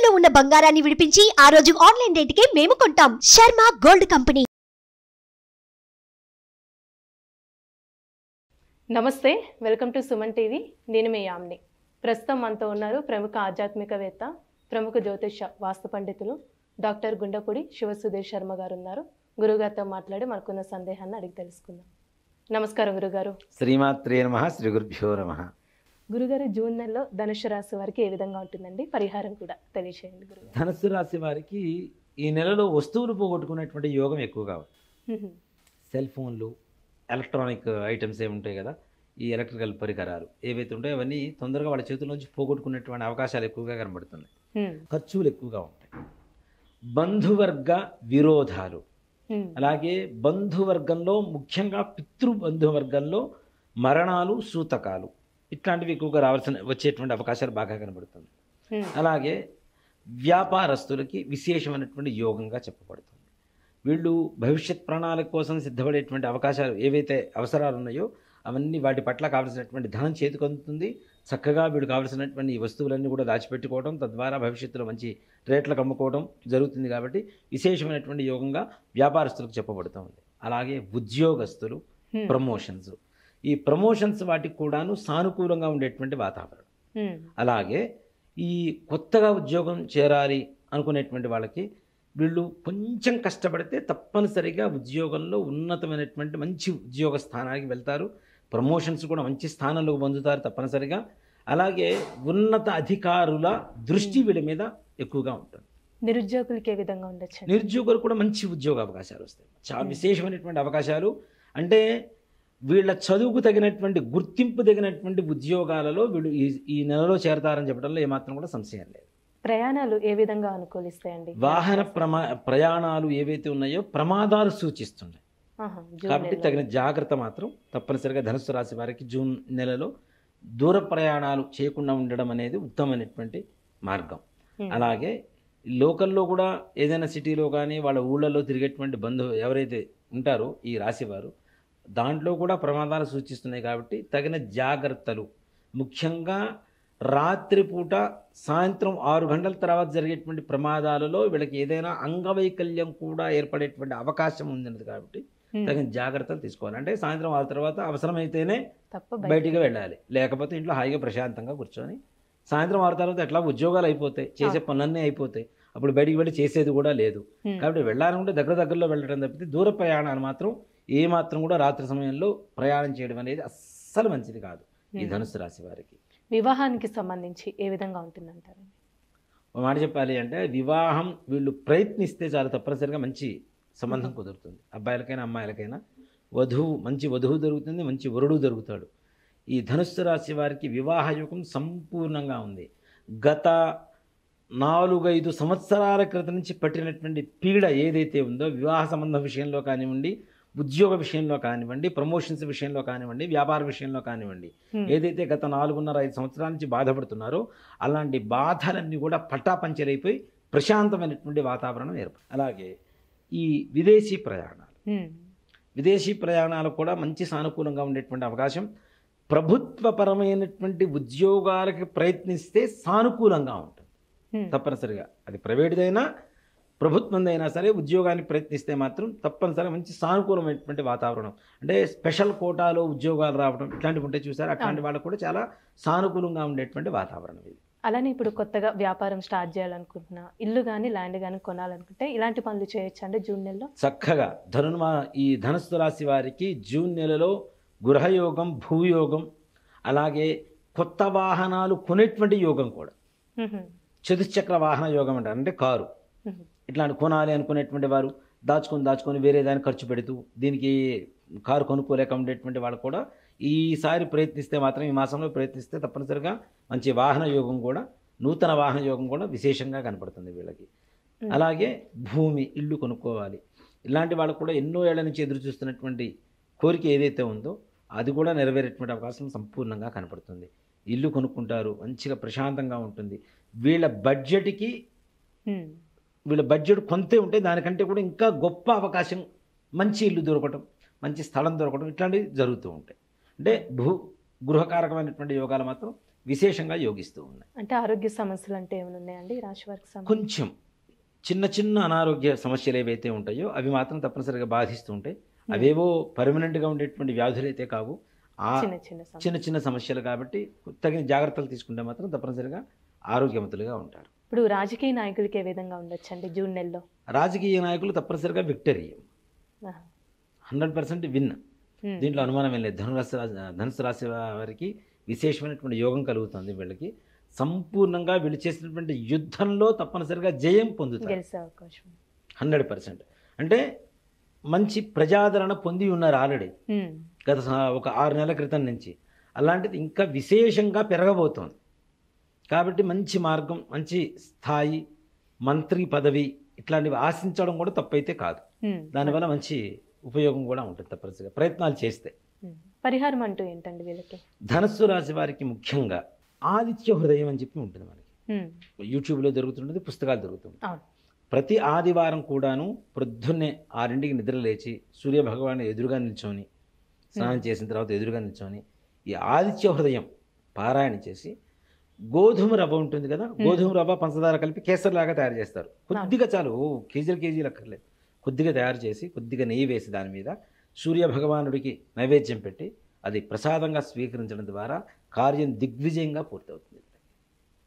తాకట్టులో ఉన్న బంగారాన్ని విడిపించి ఆ రోజు ఆన్లైన్ రేటుకే మేము కొంటాం. Sharma gold company. నమస్తే, వెల్కమ్ టు సుమన్ టీవీ. నేను మీ యామ్ని. ప్రస్తుతం మనతో ఉన్నారు ప్రముఖ ఆధ్యాత్మికవేత్త, ప్రముఖ జ్యోతిష వాస్తు పండితులు డాక్టర్ గుండపూడి శివసుధీర్ శర్మ గారు ఉన్నారు. గురుగారితో మాట్లాడి మనకున్న సందేహాన్ని అడిగి తెలుసుకుందాం. నమస్కారం గురుగారు. శ్రీమాత్రే నమః. శ్రీ గురుభ్యో నమః. గురుగారు, జూన్ నెలలో ధనుసు రాశి వారికి ఏ విధంగా ఉంటుందండి? పరిహారం కూడా తెలియచేయండి గురుగారు. ధనుస్సు రాశి వారికి ఈ నెలలో వస్తువులు పోగొట్టుకునేటువంటి యోగం ఎక్కువగా ఉంది. సెల్ ఫోన్లు, ఎలక్ట్రానిక్ ఐటమ్స్ ఏముంటాయి కదా, ఈ ఎలక్ట్రికల్ పరికరాలు ఏవైతే ఉంటాయో అవన్నీ తొందరగా వాళ్ళ చేతుల నుంచి పోగొట్టుకునేటువంటి అవకాశాలు ఎక్కువగా కనబడుతున్నాయి. ఖర్చులు ఎక్కువగా ఉంటాయి. బంధువర్గ విరోధాలు, అలాగే బంధువర్గంలో ముఖ్యంగా పితృబంధువర్గంలో మరణాలు, సూతకాలు ఇట్లాంటివి ఎక్కువగా వచ్చేటువంటి అవకాశాలు బాగా కనబడుతుంది. అలాగే వ్యాపారస్తులకి విశేషమైనటువంటి యోగంగా చెప్పబడుతుంది. వీళ్ళు భవిష్యత్ ప్రణాళిక కోసం సిద్ధపడేటువంటి అవకాశాలు ఏవైతే అవసరాలు ఉన్నాయో అవన్నీ వాటి పట్ల కావలసినటువంటి ధనం చేతికి అందుతుంది. చక్కగా వీడు కావలసినటువంటి ఈ వస్తువులన్నీ కూడా దాచిపెట్టుకోవడం, తద్వారా భవిష్యత్తులో మంచి రేట్లకు అమ్ముకోవడం జరుగుతుంది. కాబట్టి విశేషమైనటువంటి యోగంగా వ్యాపారస్తులకు చెప్పబడుతుంది. అలాగే ఉద్యోగస్తులు, ప్రమోషన్స్, ఈ ప్రమోషన్స్ వాటికి కూడాను సానుకూలంగా ఉండేటువంటి వాతావరణం. అలాగే ఈ కొత్తగా ఉద్యోగం చేరాలి అనుకునేటువంటి వాళ్ళకి వీళ్ళు కొంచెం కష్టపడితే తప్పనిసరిగా ఉద్యోగంలో ఉన్నతమైనటువంటి మంచి ఉద్యోగ స్థానానికి వెళ్తారు. ప్రమోషన్స్ కూడా మంచి స్థానంలో పొందుతారు తప్పనిసరిగా. అలాగే ఉన్నత అధికారుల దృష్టి వీళ్ళ మీద ఎక్కువగా ఉంటుంది. నిరుద్యోగులకి ఏ విధంగా ఉండొచ్చు? నిరుద్యోగులు కూడా మంచి ఉద్యోగ అవకాశాలు వస్తాయి. చాలా విశేషమైనటువంటి అవకాశాలు. అంటే వీళ్ళ చదువుకు తగినటువంటి గుర్తింపు తగినటువంటి ఉద్యోగాలలో వీళ్ళు ఈ నెలలో చేరతారని చెప్పడంలో ఏమాత్రం కూడా సంశయం లేదు. ప్రయాణాలు ఏ విధంగా అనుకూలిస్తాయండి? వాహన ప్రయాణాలు ఏవైతే ఉన్నాయో ప్రమాదాలు సూచిస్తున్నాయి. కాబట్టి తగిన జాగ్రత్త మాత్రం తప్పనిసరిగా ధనుస్సు రాశి వారికి జూన్ నెలలో దూర ప్రయాణాలు చేయకుండా ఉండడం అనేది ఉత్తమమైనటువంటి మార్గం. అలాగే లోకల్లో కూడా ఏదైనా సిటీలో కానీ వాళ్ళ ఊళ్ళలో తిరిగేటువంటి బంధువు ఎవరైతే ఉంటారో ఈ రాశివారు, దాంట్లో కూడా ప్రమాదాలు సూచిస్తున్నాయి. కాబట్టి తగిన జాగ్రత్తలు, ముఖ్యంగా రాత్రిపూట సాయంత్రం 6 గంటల తర్వాత జరిగేటువంటి ప్రమాదాలలో వీళ్ళకి ఏదైనా అంగవైకల్యం కూడా ఏర్పడేటువంటి అవకాశం ఉంది. కాబట్టి తగిన జాగ్రత్తలు తీసుకోవాలి. అంటే సాయంత్రం 6 తర్వాత అవసరమైతేనే బయటికి వెళ్ళాలి, లేకపోతే ఇంట్లో హాయిగా ప్రశాంతంగా కూర్చొని సాయంత్రం 6 తర్వాత ఎట్లా ఉద్యోగాలు అయిపోతాయి, చేసే పనులన్నీ అయిపోతాయి, అప్పుడు బయటికి వెళ్ళి చేసేది కూడా లేదు. కాబట్టి వెళ్ళాలనుకుంటే దగ్గరలో వెళ్ళడం తప్పితే దూర ప్రయాణాలు మాత్రం ఏమాత్రం కూడా రాత్రి సమయంలో ప్రయాణం చేయడం అనేది అస్సలు మంచిది కాదు ఈ ధనుస్సు రాశి వారికి. వివాహానికి సంబంధించి ఏ విధంగా ఉంటుందంటారు? ఒక మాట చెప్పాలి అంటే వివాహం వీళ్ళు ప్రయత్నిస్తే చాలా తప్పనిసరిగా మంచి సంబంధం కుదురుతుంది. అబ్బాయిలకైనా అమ్మాయిలకైనా మంచి వధువు దొరుకుతుంది, మంచి వరుడు దొరుకుతాడు. ఈ ధనుస్సు రాశి వారికి వివాహ యోగం సంపూర్ణంగా ఉంది. గత 4-5 సంవత్సరాల క్రితం నుంచి పట్టినటువంటి పీడ ఏదైతే ఉందో వివాహ సంబంధం విషయంలో కానివ్వండి, ఉద్యోగ విషయంలో కానివ్వండి, ప్రమోషన్స్ విషయంలో కానివ్వండి, వ్యాపార విషయంలో కానివ్వండి, ఏదైతే గత 4.5 సంవత్సరాల నుంచి బాధపడుతున్నారో అలాంటి బాధలన్నీ కూడా పటాపంచలైపోయి ప్రశాంతమైనటువంటి వాతావరణం ఏర్పడుతుంది. అలాగే ఈ విదేశీ ప్రయాణాలు కూడా మంచి సానుకూలంగా ఉండేటువంటి అవకాశం. ప్రభుత్వపరమైనటువంటి ఉద్యోగాలకి ప్రయత్నిస్తే సానుకూలంగా ఉంటుంది తప్పనిసరిగా. అది ప్రైవేట్దైనా ప్రభుత్వందైనా సరే ఉద్యోగాన్ని ప్రయత్నిస్తే మాత్రం తప్పనిసరిగా మంచి సానుకూలమైనటువంటి వాతావరణం. అంటే స్పెషల్ కోటాలో ఉద్యోగాలు రావడం ఇట్లాంటివి ఉంటే చూసారు, అట్లాంటి వాళ్ళకు కూడా చాలా సానుకూలంగా ఉండేటువంటి వాతావరణం ఇది. అలానే ఇప్పుడు కొత్తగా వ్యాపారం స్టార్ట్ చేయాలనుకుంటున్నా, ఇల్లు కానీ ల్యాండ్ కానీ కొనాలనుకుంటే ఇలాంటి పనులు చేయొచ్చు అంటే జూన్ నెలలో చక్కగా ఈ ధనుస్సు రాశి వారికి జూన్ నెలలో గృహయోగం, భూయోగం, అలాగే కొత్త వాహనాలు కొనేటువంటి యోగం కూడా. చతుశ్చక్ర వాహన యోగం అంటారు, అంటే కారు ఇట్లాంటి కొనాలి అనుకునేటువంటి వారు దాచుకొని వేరే దాన్ని ఖర్చు పెడుతూ దీనికి కారు కొనుక్కోలేక ఉండేటువంటి వాళ్ళు కూడా ఈసారి ప్రయత్నిస్తే మాత్రం, ఈ మాసంలో ప్రయత్నిస్తే తప్పనిసరిగా మంచి వాహన యోగం కూడా, నూతన వాహన యోగం కూడా విశేషంగా కనపడుతుంది వీళ్ళకి. అలాగే భూమి, ఇల్లు కొనుక్కోవాలి, ఇలాంటి వాళ్ళకు కూడా ఎన్నో ఏళ్ల నుంచి ఎదురు చూస్తున్నటువంటి కోరిక ఏదైతే ఉందో అది కూడా నెరవేరేటువంటి అవకాశం సంపూర్ణంగా కనపడుతుంది. ఇల్లు కొనుక్కుంటారు, మంచిగా ప్రశాంతంగా ఉంటుంది. వీళ్ళ బడ్జెట్ కొంతే ఉంటే దానికంటే కూడా ఇంకా గొప్ప అవకాశం, మంచి ఇల్లు దొరకటం, మంచి స్థలం దొరకటం ఇట్లాంటివి జరుగుతూ ఉంటాయి. అంటే గృహకారకమైనటువంటి యోగాలు మాత్రం విశేషంగా యోగిస్తూ ఉన్నాయి. అంటే ఆరోగ్య సమస్యలు అంటే ఏమైనా ఉన్నాయండి ఈ రాశి వారికి సంబంధించి? కొంచెం చిన్న చిన్న అనారోగ్య సమస్యలు ఏవైతే ఉంటాయో అవి మాత్రం తప్పనిసరిగా బాధిస్తూ ఉంటాయి. అవేవో పర్మనెంట్గా ఉండేటువంటి వ్యాధులు అయితే కావు, ఆ చిన్న చిన్న సమస్యలు కాబట్టి తగిన జాగ్రత్తలు తీసుకుంటే మాత్రం తప్పనిసరిగా ఆరోగ్యవంతులుగా ఉంటారు. ఇప్పుడు రాజకీయ నాయకులకి ఏ విధంగా ఉండొచ్చండి జూన్ నెలలో? రాజకీయ నాయకులు తప్పనిసరిగా విక్టరీ, 100% విన్, దీంట్లో అనుమానం ఏం లేదు. ధనుసు రాశి వారికి విశేషమైనటువంటి యోగం కలుగుతుంది. వీళ్ళకి సంపూర్ణంగా వీళ్ళు చేసినటువంటి యుద్ధంలో తప్పనిసరిగా జయం పొందుతారు 100%. అంటే మంచి ప్రజాదరణ పొంది ఉన్నారు ఆల్రెడీ గత ఒక 6 నెలల క్రితం నుంచి. అలాంటిది ఇంకా విశేషంగా పెరగబోతోంది. కాబట్టి మంచి మార్గం, మంచి స్థాయి, మంత్రి పదవి ఇట్లాంటివి ఆశించడం కూడా తప్పైతే కాదు. దానివల్ల మంచి ఉపయోగం కూడా ఉంటుంది తప్పనిసరిగా ప్రయత్నాలు చేస్తే. పరిహారం అంటూ ఏంటండి వీళ్ళకి? ధనస్సు రాశి వారికి ముఖ్యంగా ఆదిత్య హృదయం అని చెప్పి ఉంటుంది. మనకి యూట్యూబ్లో దొరుకుతుంటుంది, పుస్తకాలు దొరుకుతుంది. ప్రతి ఆదివారం కూడాను ప్రొద్దున్నే 6ంటికి నిద్ర లేచి సూర్యభగవాను ఎదురుగా నిల్చొని, స్నానం చేసిన తర్వాత ఎదురుగా నిల్చొని ఈ ఆదిత్య హృదయం పారాయణ చేసి, గోధుమ రవ్వ ఉంటుంది కదా, గోధుమ రవ్వ పంచదార కలిపి కేసరిలాగా తయారు చేస్తారు. కొద్దిగా చాలు, కేజీలు అక్కర్లేదు. కొద్దిగా తయారు చేసి కొద్దిగా నెయ్యి వేసి దాని మీద సూర్యభగవానుడికి నైవేద్యం పెట్టి అది ప్రసాదంగా స్వీకరించడం ద్వారా కార్యం దిగ్విజయంగా పూర్తవుతుంది.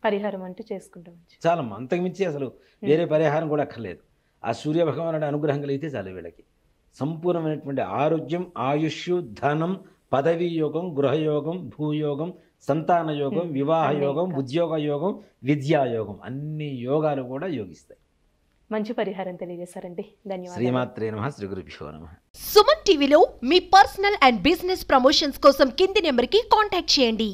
పరిహారం అంటూ చేసుకుంటాం చాలా, అంతకుమించి అసలు వేరే పరిహారం కూడా అక్కర్లేదు. ఆ సూర్యభగవానుడి అనుగ్రహం కలిగితే చాలు. వీళ్ళకి సంపూర్ణమైనటువంటి ఆరోగ్యం, ఆయుష్, ధనం, పదవీ యోగం, గృహయోగం, భూయోగం, సంతాన యోగం, వివాహ యోగం, ఉద్యోగ యోగం, విద్యాయోగం, అన్ని యోగాలు కూడా యోగిస్తాయి. మంచి పరిహారం తెలియజేశారండి, ధన్యవాదాలు. శ్రీమాత్రే నమః, శ్రీ గురుభ్యో నమః. సుమన్ టీవీలో మీ పర్సనల్ అండ్ బిజినెస్ ప్రమోషన్స్ కోసం కింది నెంబర్కి కాంటాక్ట్ చేయండి.